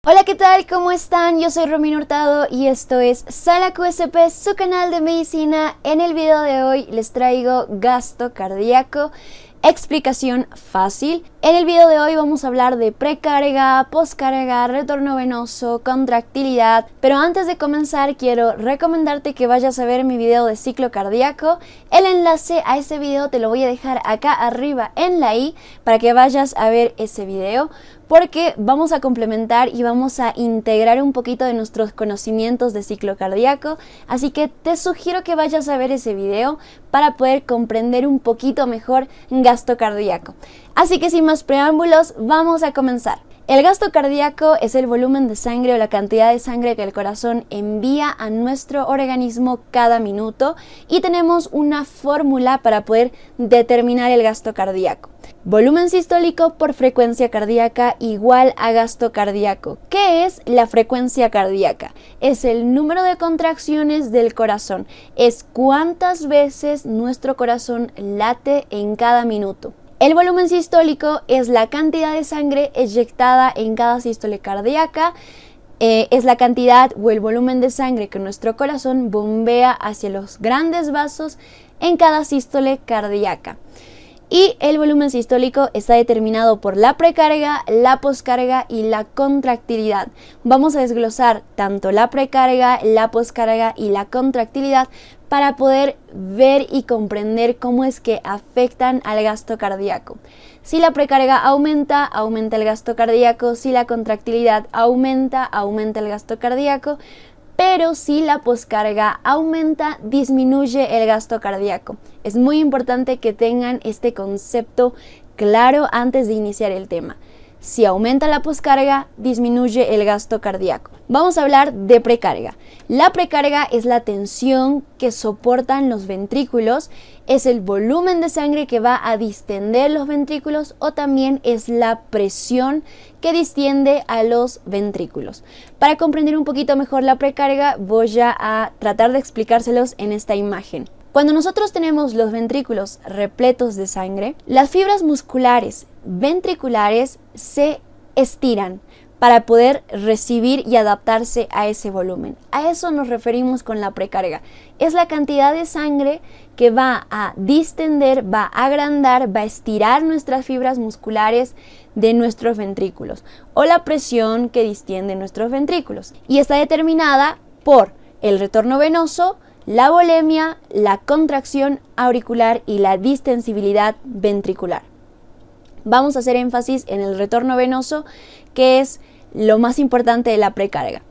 Hola, ¿qué tal? ¿Cómo están? Yo soy Romina Hurtado y esto es Sala QSP, su canal de medicina. En el video de hoy les traigo gasto cardíaco, explicación fácil. En el video de hoy vamos a hablar de precarga, poscarga, retorno venoso, contractilidad. Pero antes de comenzar quiero recomendarte que vayas a ver mi video de ciclo cardíaco. El enlace a ese video te lo voy a dejar acá arriba en la i para que vayas a ver ese video, porque vamos a complementar y vamos a integrar un poquito de nuestros conocimientos de ciclo cardíaco, así que te sugiero que vayas a ver ese video para poder comprender un poquito mejor gasto cardíaco. Así que sin más preámbulos, vamos a comenzar. El gasto cardíaco es el volumen de sangre o la cantidad de sangre que el corazón envía a nuestro organismo cada minuto, y tenemos una fórmula para poder determinar el gasto cardíaco. Volumen sistólico por frecuencia cardíaca igual a gasto cardíaco. ¿Qué es la frecuencia cardíaca? Es el número de contracciones del corazón. Es cuántas veces nuestro corazón late en cada minuto. El volumen sistólico es la cantidad de sangre eyectada en cada sístole cardíaca. Es la cantidad o el volumen de sangre que nuestro corazón bombea hacia los grandes vasos en cada sístole cardíaca. Y el volumen sistólico está determinado por la precarga, la poscarga y la contractilidad. Vamos a desglosar tanto la precarga, la poscarga y la contractilidad para poder ver y comprender cómo es que afectan al gasto cardíaco. Si la precarga aumenta, aumenta el gasto cardíaco. Si la contractilidad aumenta, aumenta el gasto cardíaco. Pero si la poscarga aumenta, disminuye el gasto cardíaco. Es muy importante que tengan este concepto claro antes de iniciar el tema. Si aumenta la poscarga, disminuye el gasto cardíaco. Vamos a hablar de precarga. La precarga es la tensión que soportan los ventrículos, es el volumen de sangre que va a distender los ventrículos, o también es la presión que distiende a los ventrículos. Para comprender un poquito mejor la precarga, voy a tratar de explicárselos en esta imagen. Cuando nosotros tenemos los ventrículos repletos de sangre, las fibras musculares ventriculares se estiran para poder recibir y adaptarse a ese volumen. A eso nos referimos con la precarga. Es la cantidad de sangre que va a distender, va a agrandar, va a estirar nuestras fibras musculares de nuestros ventrículos, o la presión que distiende nuestros ventrículos. Y está determinada por el retorno venoso, la volemia, la contracción auricular y la distensibilidad ventricular. Vamos a hacer énfasis en el retorno venoso, que es lo más importante de la precarga.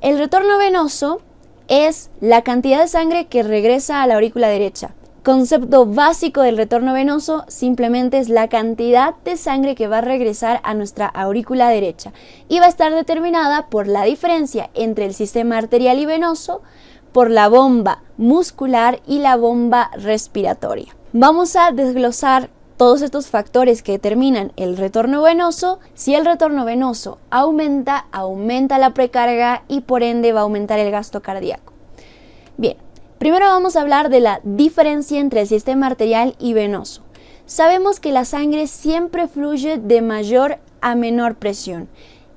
El retorno venoso es la cantidad de sangre que regresa a la aurícula derecha. Concepto básico del retorno venoso simplemente es la cantidad de sangre que va a regresar a nuestra aurícula derecha, y va a estar determinada por la diferencia entre el sistema arterial y venoso, por la bomba muscular y la bomba respiratoria. Vamos a desglosar todos estos factores que determinan el retorno venoso. Si el retorno venoso aumenta, aumenta la precarga y por ende va a aumentar el gasto cardíaco. Bien, primero vamos a hablar de la diferencia entre el sistema arterial y venoso. Sabemos que la sangre siempre fluye de mayor a menor presión,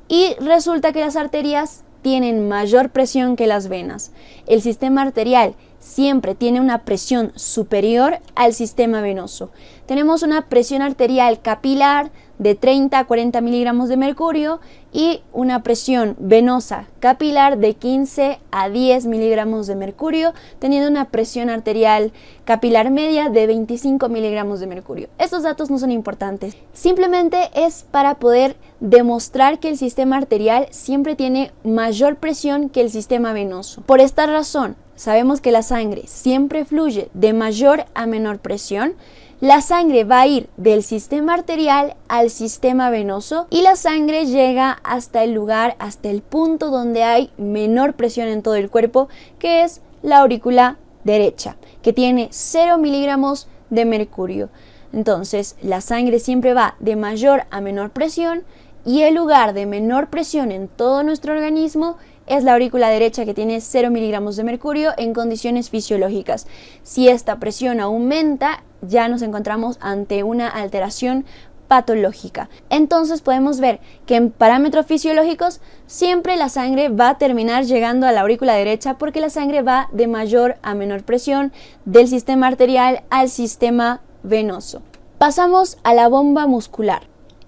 y resulta que las arterias tienen mayor presión que las venas. El sistema arterial siempre tiene una presión superior al sistema venoso. Tenemos una presión arterial capilar de 30 a 40 miligramos de mercurio y una presión venosa capilar de 15 a 10 miligramos de mercurio, teniendo una presión arterial capilar media de 25 miligramos de mercurio. Estos datos no son importantes, simplemente es para poder demostrar que el sistema arterial siempre tiene mayor presión que el sistema venoso. Por esta razón, sabemos que la sangre siempre fluye de mayor a menor presión. La sangre va a ir del sistema arterial al sistema venoso, y la sangre llega hasta el lugar, hasta el punto donde hay menor presión en todo el cuerpo, que es la aurícula derecha, que tiene 0 miligramos de mercurio. Entonces, la sangre siempre va de mayor a menor presión, y el lugar de menor presión en todo nuestro organismo es la aurícula derecha, que tiene 0 miligramos de mercurio en condiciones fisiológicas. Si esta presión aumenta, ya nos encontramos ante una alteración patológica. Entonces podemos ver que en parámetros fisiológicos siempre la sangre va a terminar llegando a la aurícula derecha porque la sangre va de mayor a menor presión del sistema arterial al sistema venoso. Pasamos a la bomba muscular.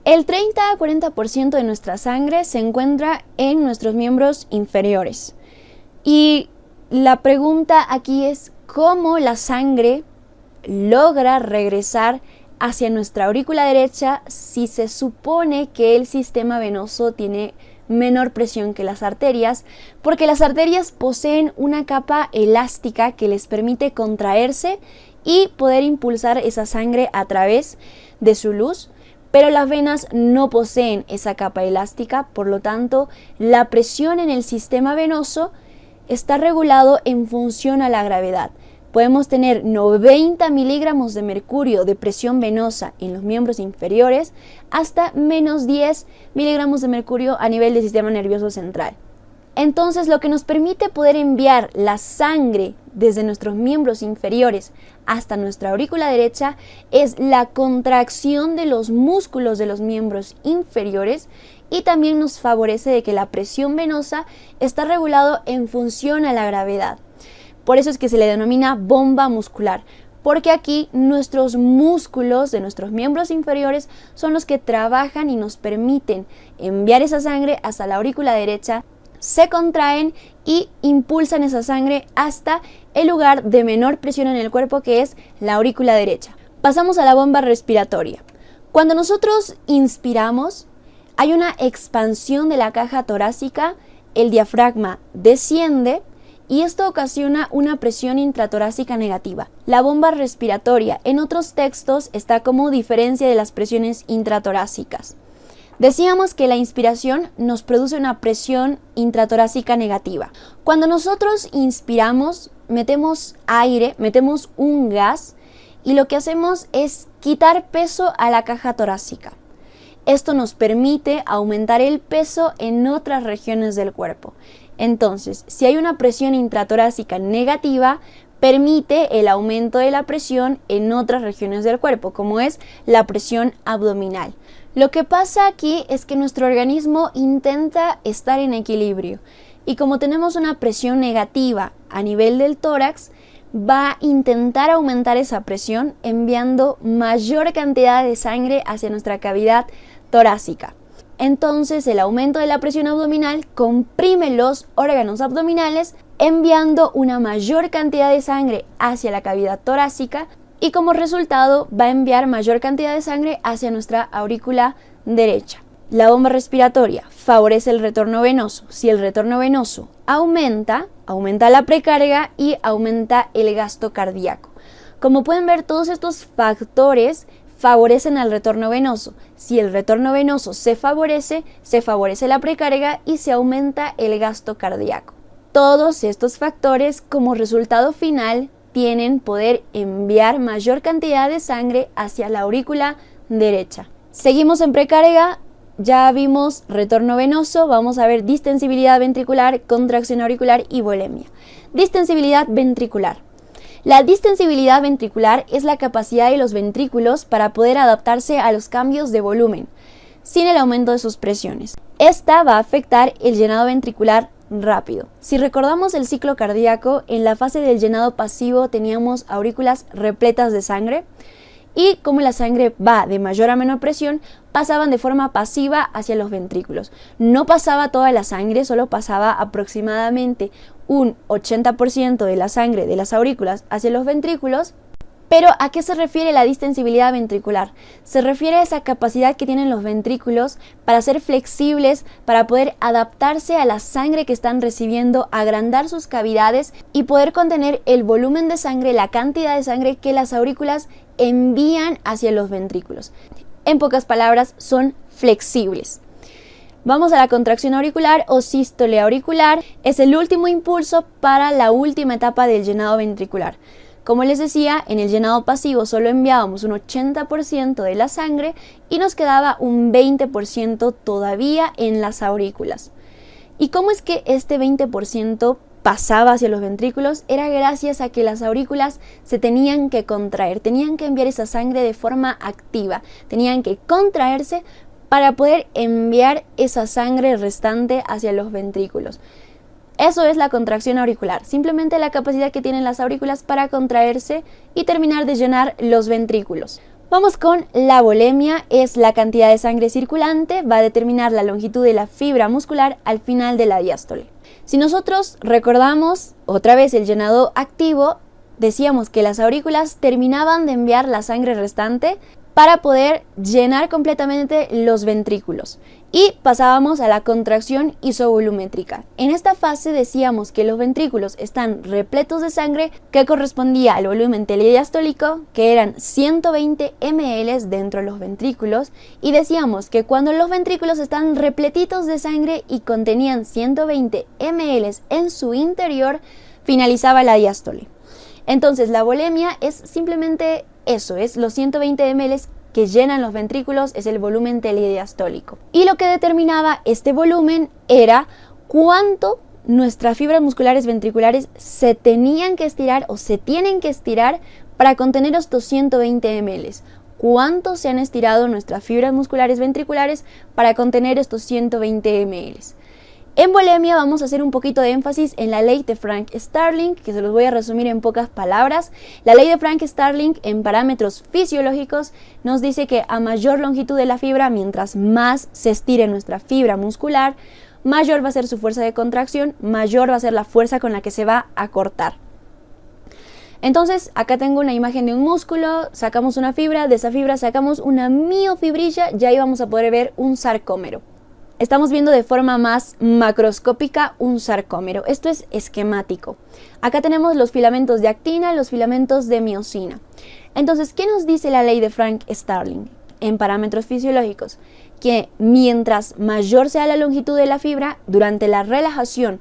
El 30 a 40% de nuestra sangre se encuentra en nuestros miembros inferiores. Y la pregunta aquí es cómo la sangre logra regresar hacia nuestra aurícula derecha si se supone que el sistema venoso tiene menor presión que las arterias, porque las arterias poseen una capa elástica que les permite contraerse y poder impulsar esa sangre a través de su luz, pero las venas no poseen esa capa elástica, por lo tanto la presión en el sistema venoso está regulado en función a la gravedad. Podemos tener 90 miligramos de mercurio de presión venosa en los miembros inferiores hasta menos 10 miligramos de mercurio a nivel del sistema nervioso central. Entonces, lo que nos permite poder enviar la sangre desde nuestros miembros inferiores hasta nuestra aurícula derecha es la contracción de los músculos de los miembros inferiores y también nos favorece de que la presión venosa está regulado en función a la gravedad. Por eso es que se le denomina bomba muscular, porque aquí nuestros músculos de nuestros miembros inferiores son los que trabajan y nos permiten enviar esa sangre hasta la aurícula derecha, se contraen y impulsan esa sangre hasta el lugar de menor presión en el cuerpo, que es la aurícula derecha. Pasamos a la bomba respiratoria. Cuando nosotros inspiramos, hay una expansión de la caja torácica, el diafragma desciende y esto ocasiona una presión intratorácica negativa. La bomba respiratoria en otros textos está como diferencia de las presiones intratorácicas. Decíamos que la inspiración nos produce una presión intratorácica negativa. Cuando nosotros inspiramos, metemos aire, metemos un gas y lo que hacemos es quitar peso a la caja torácica. Esto nos permite aumentar el peso en otras regiones del cuerpo. Entonces, si hay una presión intratorácica negativa, permite el aumento de la presión en otras regiones del cuerpo, como es la presión abdominal. Lo que pasa aquí es que nuestro organismo intenta estar en equilibrio y como tenemos una presión negativa a nivel del tórax, va a intentar aumentar esa presión enviando mayor cantidad de sangre hacia nuestra cavidad torácica. Entonces el aumento de la presión abdominal comprime los órganos abdominales enviando una mayor cantidad de sangre hacia la cavidad torácica y como resultado va a enviar mayor cantidad de sangre hacia nuestra aurícula derecha. La bomba respiratoria favorece el retorno venoso. Si el retorno venoso aumenta la precarga y aumenta el gasto cardíaco. Como pueden ver, todos estos factores favorecen al retorno venoso. Si el retorno venoso se favorece la precarga y se aumenta el gasto cardíaco. Todos estos factores como resultado final tienen poder enviar mayor cantidad de sangre hacia la aurícula derecha. Seguimos en precarga, ya vimos retorno venoso, vamos a ver distensibilidad ventricular, contracción auricular y volemia. Distensibilidad ventricular. La distensibilidad ventricular es la capacidad de los ventrículos para poder adaptarse a los cambios de volumen, sin el aumento de sus presiones. Esta va a afectar el llenado ventricular rápido. Si recordamos el ciclo cardíaco, en la fase del llenado pasivo teníamos aurículas repletas de sangre y como la sangre va de mayor a menor presión, pasaban de forma pasiva hacia los ventrículos. No pasaba toda la sangre, solo pasaba aproximadamente un 80% de la sangre de las aurículas hacia los ventrículos. Pero ¿a qué se refiere la distensibilidad ventricular? Se refiere a esa capacidad que tienen los ventrículos para ser flexibles, para poder adaptarse a la sangre que están recibiendo, agrandar sus cavidades y poder contener el volumen de sangre, la cantidad de sangre que las aurículas envían hacia los ventrículos. En pocas palabras, son flexibles. Vamos a la contracción auricular o sístole auricular. Es el último impulso para la última etapa del llenado ventricular. Como les decía, en el llenado pasivo solo enviábamos un 80% de la sangre y nos quedaba un 20% todavía en las aurículas. ¿Y cómo es que este 20% pasaba hacia los ventrículos era gracias a que las aurículas se tenían que contraer, tenían que enviar esa sangre de forma activa, tenían que contraerse para poder enviar esa sangre restante hacia los ventrículos. Eso es la contracción auricular, simplemente la capacidad que tienen las aurículas para contraerse y terminar de llenar los ventrículos. Vamos con la volemia, es la cantidad de sangre circulante, va a determinar la longitud de la fibra muscular al final de la diástole. Si nosotros recordamos otra vez el llenado activo, decíamos que las aurículas terminaban de enviar la sangre restante para poder llenar completamente los ventrículos y pasábamos a la contracción isovolumétrica. En esta fase decíamos que los ventrículos están repletos de sangre que correspondía al volumen telediastólico, que eran 120 ml dentro de los ventrículos, y decíamos que cuando los ventrículos están repletitos de sangre y contenían 120 ml en su interior, finalizaba la diástole. Entonces la volemia es simplemente eso, es los 120 ml que llenan los ventrículos, es el volumen telediastólico. Y lo que determinaba este volumen era cuánto nuestras fibras musculares ventriculares se tenían que estirar o se tienen que estirar para contener estos 120 ml. ¿Cuánto se han estirado nuestras fibras musculares ventriculares para contener estos 120 ml? En volemia vamos a hacer un poquito de énfasis en la ley de Frank-Starling, que se los voy a resumir en pocas palabras. La ley de Frank-Starling en parámetros fisiológicos nos dice que a mayor longitud de la fibra, mientras más se estire nuestra fibra muscular, mayor va a ser su fuerza de contracción, mayor va a ser la fuerza con la que se va a cortar. Entonces, acá tengo una imagen de un músculo, sacamos una fibra, de esa fibra sacamos una miofibrilla y ahí vamos a poder ver un sarcómero. Estamos viendo de forma más macroscópica un sarcómero. Esto es esquemático. Acá tenemos los filamentos de actina, los filamentos de miosina. Entonces, ¿qué nos dice la ley de Frank-Starling en parámetros fisiológicos? Que mientras mayor sea la longitud de la fibra, durante la relajación,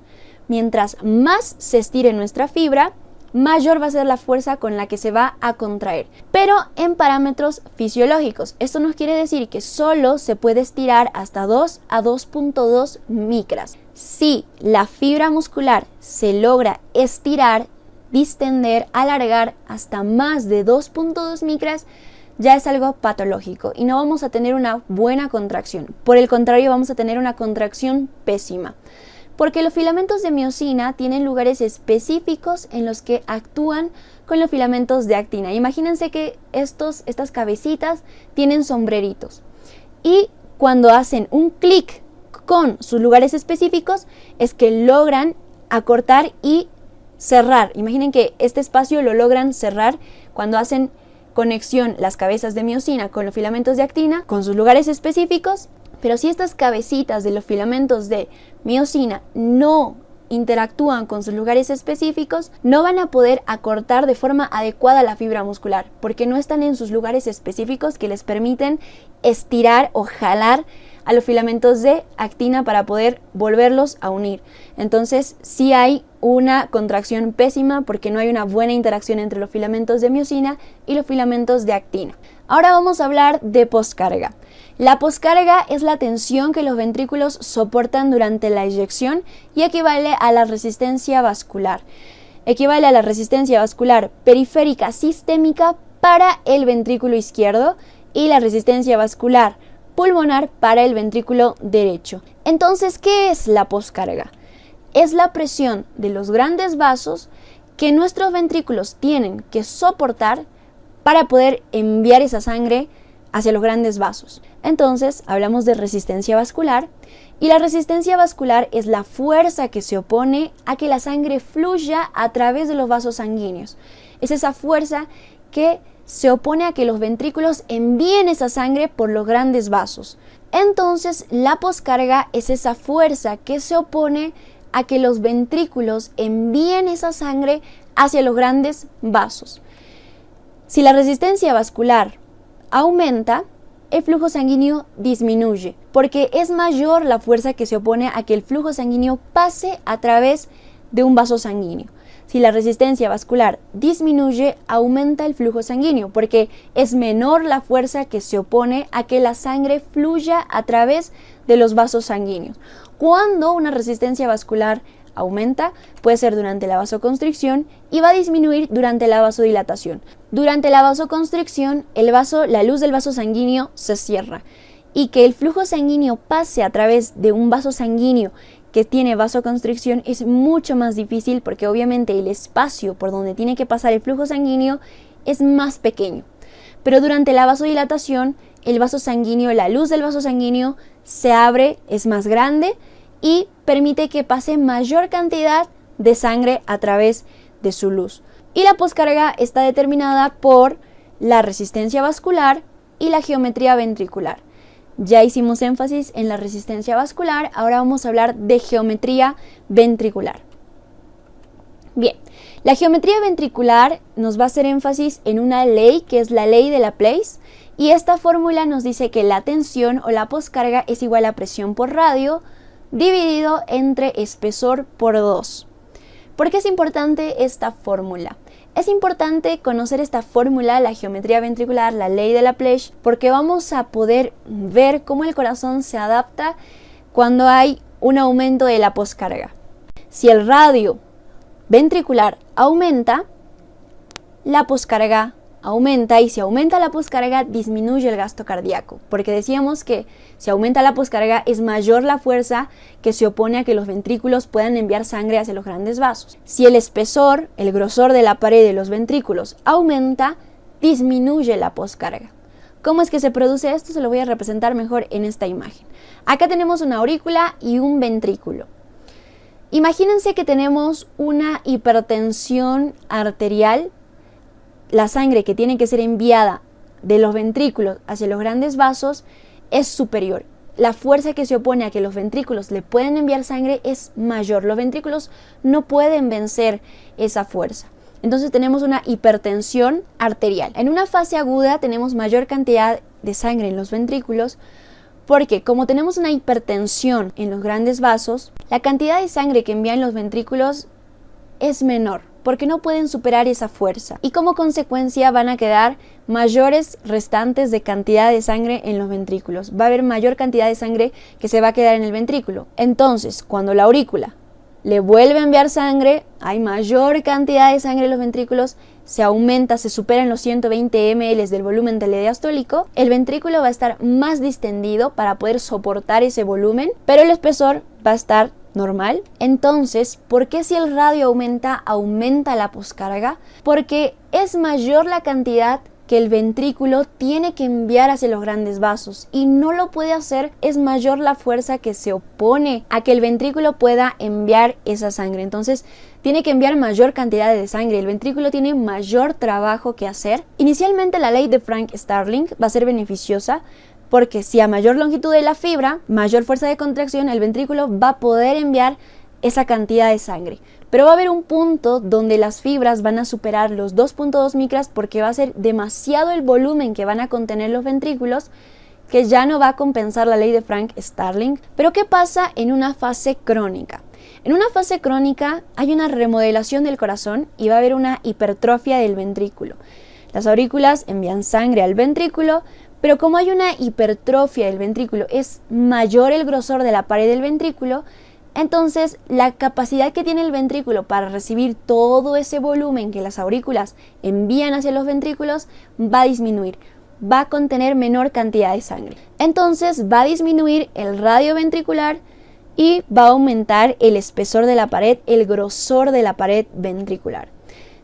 mientras más se estire nuestra fibra, mayor va a ser la fuerza con la que se va a contraer. Pero en parámetros fisiológicos, esto nos quiere decir que solo se puede estirar hasta 2 a 2.2 micras. Si la fibra muscular se logra estirar, distender, alargar hasta más de 2.2 micras, ya es algo patológico y no vamos a tener una buena contracción. Por el contrario, vamos a tener una contracción pésima. Porque los filamentos de miosina tienen lugares específicos en los que actúan con los filamentos de actina. Imagínense que estas cabecitas tienen sombreritos y cuando hacen un clic con sus lugares específicos es que logran acortar y cerrar. Imaginen que este espacio lo logran cerrar cuando hacen conexión las cabezas de miosina con los filamentos de actina con sus lugares específicos. Pero si estas cabecitas de los filamentos de miosina no interactúan con sus lugares específicos, no van a poder acortar de forma adecuada la fibra muscular, porque no están en sus lugares específicos que les permiten estirar o jalar a los filamentos de actina para poder volverlos a unir. Entonces sí hay una contracción pésima porque no hay una buena interacción entre los filamentos de miosina y los filamentos de actina. Ahora vamos a hablar de poscarga. La poscarga es la tensión que los ventrículos soportan durante la eyección y equivale a la resistencia vascular. Equivale a la resistencia vascular periférica sistémica para el ventrículo izquierdo y la resistencia vascular pulmonar para el ventrículo derecho. Entonces, ¿qué es la poscarga? Es la presión de los grandes vasos que nuestros ventrículos tienen que soportar para poder enviar esa sangre hacia los grandes vasos. Entonces, hablamos de resistencia vascular y la resistencia vascular es la fuerza que se opone a que la sangre fluya a través de los vasos sanguíneos. Es esa fuerza que se opone a que los ventrículos envíen esa sangre por los grandes vasos. Entonces, la poscarga es esa fuerza que se opone a que los ventrículos envíen esa sangre hacia los grandes vasos. Si la resistencia vascular aumenta, el flujo sanguíneo disminuye, porque es mayor la fuerza que se opone a que el flujo sanguíneo pase a través de un vaso sanguíneo. Si la resistencia vascular disminuye, aumenta el flujo sanguíneo, porque es menor la fuerza que se opone a que la sangre fluya a través de los vasos sanguíneos. Cuando una resistencia vascular aumenta, puede ser durante la vasoconstricción y va a disminuir durante la vasodilatación. Durante la vasoconstricción, la luz del vaso sanguíneo se cierra y que el flujo sanguíneo pase a través de un vaso sanguíneo que tiene vasoconstricción es mucho más difícil porque obviamente el espacio por donde tiene que pasar el flujo sanguíneo es más pequeño. Pero durante la vasodilatación, el vaso sanguíneo, la luz del vaso sanguíneo se abre, es más grande y permite que pase mayor cantidad de sangre a través de su luz. Y la poscarga está determinada por la resistencia vascular y la geometría ventricular. Ya hicimos énfasis en la resistencia vascular, ahora vamos a hablar de geometría ventricular. Bien, la geometría ventricular nos va a hacer énfasis en una ley que es la ley de Laplace y esta fórmula nos dice que la tensión o la poscarga es igual a presión por radio dividido entre espesor por 2. ¿Por qué es importante esta fórmula? Es importante conocer esta fórmula, la geometría ventricular, la ley de Laplace, porque vamos a poder ver cómo el corazón se adapta cuando hay un aumento de la poscarga. Si el radio ventricular aumenta, la poscarga aumenta y si aumenta la poscarga disminuye el gasto cardíaco, porque decíamos que si aumenta la poscarga es mayor la fuerza que se opone a que los ventrículos puedan enviar sangre hacia los grandes vasos. Si el espesor, el grosor de la pared de los ventrículos aumenta, disminuye la poscarga. ¿Cómo es que se produce esto? Se lo voy a representar mejor en esta imagen. Acá tenemos una aurícula y un ventrículo. Imagínense que tenemos una hipertensión arterial. La sangre que tiene que ser enviada de los ventrículos hacia los grandes vasos es superior. La fuerza que se opone a que los ventrículos le pueden enviar sangre es mayor. Los ventrículos no pueden vencer esa fuerza. Entonces tenemos una hipertensión arterial. En una fase aguda tenemos mayor cantidad de sangre en los ventrículos porque como tenemos una hipertensión en los grandes vasos, la cantidad de sangre que envían los ventrículos es menor, porque no pueden superar esa fuerza y como consecuencia van a quedar mayores restantes de cantidad de sangre en los ventrículos. Va a haber mayor cantidad de sangre que se va a quedar en el ventrículo. Entonces, cuando la aurícula le vuelve a enviar sangre, hay mayor cantidad de sangre en los ventrículos, se aumenta, se superan los 120 ml del volumen telediastólico, el ventrículo va a estar más distendido para poder soportar ese volumen, pero el espesor va a estar normal. Entonces, ¿por qué si el radio aumenta la poscarga? Porque es mayor la cantidad que el ventrículo tiene que enviar hacia los grandes vasos y no lo puede hacer, es mayor la fuerza que se opone a que el ventrículo pueda enviar esa sangre. Entonces, tiene que enviar mayor cantidad de sangre, el ventrículo tiene mayor trabajo que hacer. Inicialmente la ley de Frank-Starling va a ser beneficiosa porque si a mayor longitud de la fibra, mayor fuerza de contracción, el ventrículo va a poder enviar esa cantidad de sangre. Pero va a haber un punto donde las fibras van a superar los 2.2 micras porque va a ser demasiado el volumen que van a contener los ventrículos que ya no va a compensar la ley de Frank-Starling. Pero ¿qué pasa en una fase crónica? En una fase crónica hay una remodelación del corazón y va a haber una hipertrofia del ventrículo. Las aurículas envían sangre al ventrículo, pero como hay una hipertrofia del ventrículo, es mayor el grosor de la pared del ventrículo, entonces la capacidad que tiene el ventrículo para recibir todo ese volumen que las aurículas envían hacia los ventrículos va a disminuir, va a contener menor cantidad de sangre. Entonces va a disminuir el radio ventricular y va a aumentar el espesor de la pared, el grosor de la pared ventricular.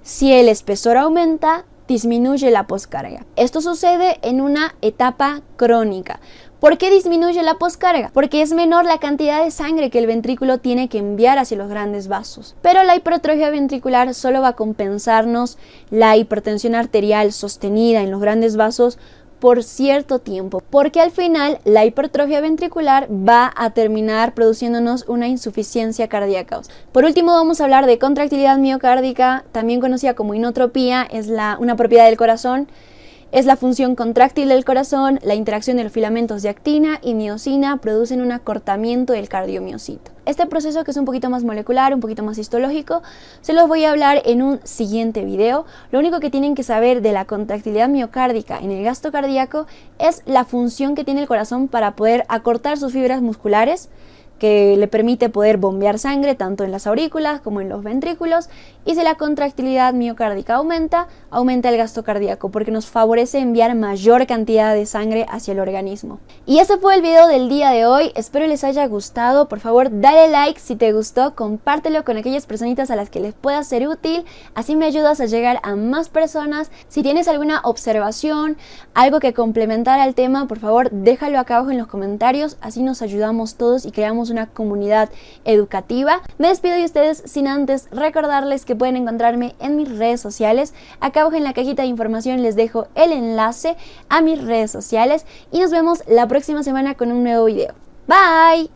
Si el espesor aumenta, disminuye la poscarga. Esto sucede en una etapa crónica. ¿Por qué disminuye la poscarga? Porque es menor la cantidad de sangre que el ventrículo tiene que enviar hacia los grandes vasos. Pero la hipertrofia ventricular solo va a compensarnos la hipertensión arterial sostenida en los grandes vasos por cierto tiempo, porque al final la hipertrofia ventricular va a terminar produciéndonos una insuficiencia cardíaca. Por último vamos a hablar de contractilidad miocárdica, también conocida como inotropía, es una propiedad del corazón. Es la función contráctil del corazón, la interacción de los filamentos de actina y miocina producen un acortamiento del cardiomiocito. Este proceso, que es un poquito más molecular, un poquito más histológico, se los voy a hablar en un siguiente video. Lo único que tienen que saber de la contractilidad miocárdica en el gasto cardíaco es la función que tiene el corazón para poder acortar sus fibras musculares, que le permite poder bombear sangre tanto en las aurículas como en los ventrículos, y si la contractilidad miocárdica aumenta el gasto cardíaco porque nos favorece enviar mayor cantidad de sangre hacia el organismo. Y ese fue el video del día de hoy, espero les haya gustado. Por favor dale like si te gustó, compártelo con aquellas personitas a las que les pueda ser útil, así me ayudas a llegar a más personas. Si tienes alguna observación, algo que complementar al tema, por favor déjalo acá abajo en los comentarios, así nos ayudamos todos y creamos una comunidad educativa. Me despido de ustedes sin antes recordarles que pueden encontrarme en mis redes sociales. Acá abajo en la cajita de información les dejo el enlace a mis redes sociales y nos vemos la próxima semana con un nuevo video. Bye.